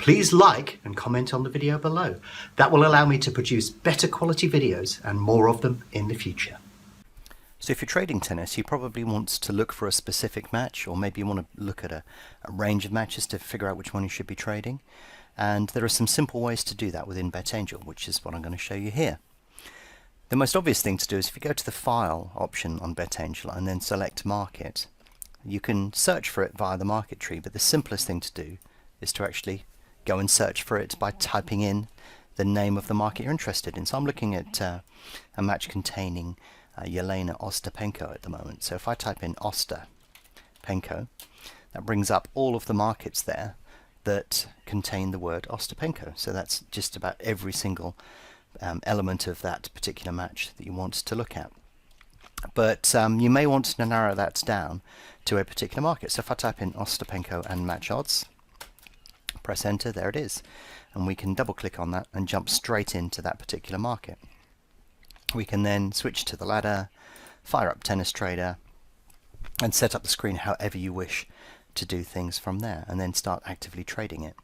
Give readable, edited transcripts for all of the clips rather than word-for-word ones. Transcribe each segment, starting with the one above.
Please like and comment on the video below. That will allow me to produce better quality videos and more of them in the future. So if you're trading tennis, you probably want to look for a specific match, or maybe you want to look at a range of matches to figure out which one you should be trading. And there are some simple ways to do that within BetAngel, which is what I'm going to show you here. The most obvious thing to do is if you go to the File option on BetAngel and then select Market, you can search for it via the market tree, but the simplest thing to do is to actually go and search for it by typing in the name of the market you're interested in. So I'm looking at a match containing Yelena Ostapenko at the moment. So if I type in Ostapenko, that brings up all of the markets there that contain the word Ostapenko. So that's just about every single element of that particular match that you want to look at. But you may want to narrow that down to a particular market. So if I type in Ostapenko and match odds, press enter, there it is. And we can double click on that and jump straight into that particular market. We can then switch to the ladder, fire up Tennis Trader, and set up the screen however you wish to do things from there, and then start actively trading it.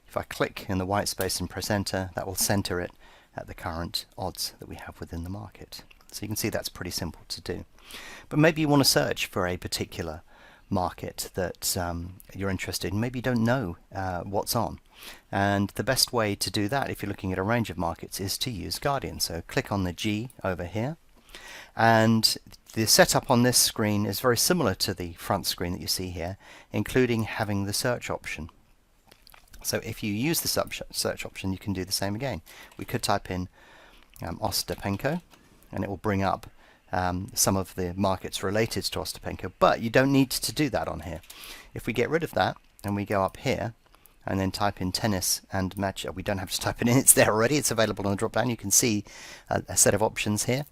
If I click in the white space and press enter, that will center it at the current odds that we have within the market. So you can see that's pretty simple to do. But maybe you want to search for a particular market that you're interested in. Maybe you don't know what's on. And the best way to do that, if you're looking at a range of markets, is to use Guardian. So click on the G over here, and the setup on this screen is very similar to the front screen that you see here, including having the search option. So if you use the search option, you can do the same again. We could type in Ostapenko, and it will bring up some of the markets related to Ostapenko, but you don't need to do that on here. If we get rid of that and we go up here and then type in tennis and match, we don't have to type it in, it's there already, it's available on the drop down. You can see a set of options here,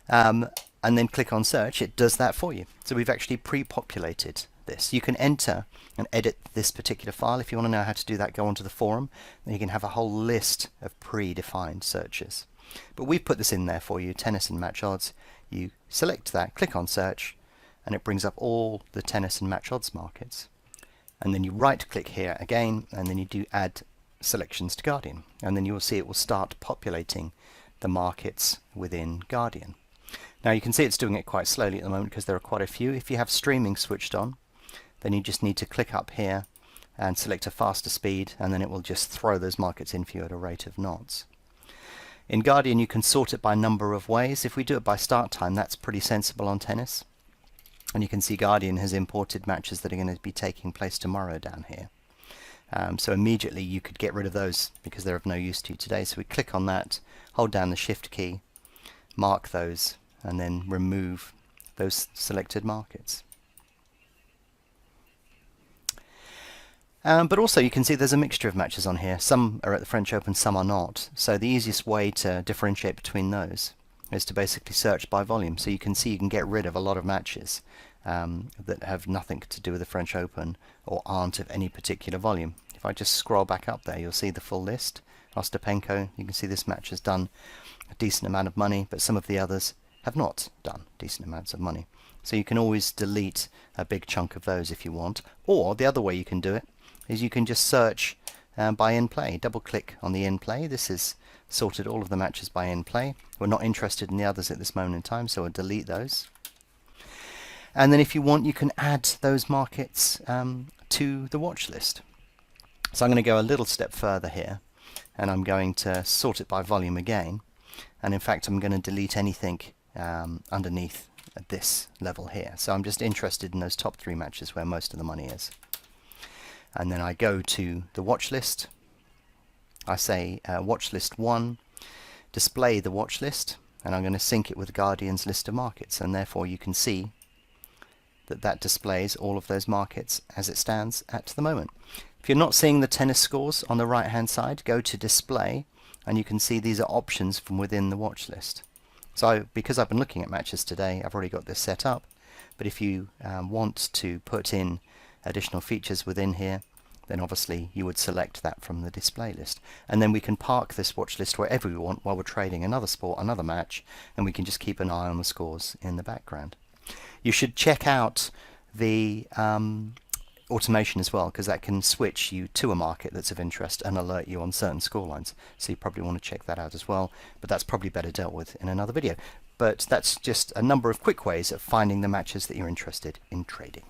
and then click on search. It does that for you. So we've actually pre-populated this. You can enter and edit this particular file. If you want to know how to do that, go onto the forum, and you can have a whole list of pre-defined searches. But we've put this in there for you, tennis and match odds. You select that, click on search, and it brings up all the tennis and match odds markets. And then you right click here again, and then you do add selections to Guardian, and then you will see it will start populating the markets within Guardian. Now you can see it's doing it quite slowly at the moment because there are quite a few. If you have streaming switched on, then you just need to click up here and select a faster speed, and then it will just throw those markets in for you at a rate of knots. In Guardian you can sort it by number of ways. If we do it by start time, that's pretty sensible on tennis. And you can see Guardian has imported matches that are going to be taking place tomorrow down here. So immediately you could get rid of those because they're of no use to you today. So we click on that, hold down the Shift key, mark those, and then remove those selected markets. But also you can see there's a mixture of matches on here. Some are at the French Open, some are not. So the easiest way to differentiate between those is to basically search by volume. So you can see you can get rid of a lot of matches that have nothing to do with the French Open or aren't of any particular volume. If I just scroll back up there, you'll see the full list. Ostapenko, you can see this match has done a decent amount of money, but some of the others have not done decent amounts of money. So you can always delete a big chunk of those if you want. Or the other way you can do it is you can just search by in play. Double click on the in play. This has sorted all of the matches by in play. We're not interested in the others at this moment in time, so we'll delete those. And then if you want, you can add those markets to the watch list. So I'm going to go a little step further here, and I'm going to sort it by volume again. And in fact, I'm going to delete anything underneath at this level here. So I'm just interested in those top 3 matches where most of the money is. And then I go to the watch list. I say watch list 1, display the watch list, and I'm going to sync it with Guardian's list of markets, and therefore you can see that that displays all of those markets as it stands at the moment. If you're not seeing the tennis scores on the right hand side, go to display, and you can see these are options from within the watch list. So because I've been looking at matches today, I've already got this set up, but if you want to put in additional features within here, then obviously you would select that from the display list. And then we can park this watch list wherever we want while we're trading another sport, another match, and we can just keep an eye on the scores in the background. You should check out the automation as well, because that can switch you to a market that's of interest and alert you on certain score lines. So you probably want to check that out as well, but that's probably better dealt with in another video. But that's just a number of quick ways of finding the matches that you're interested in trading.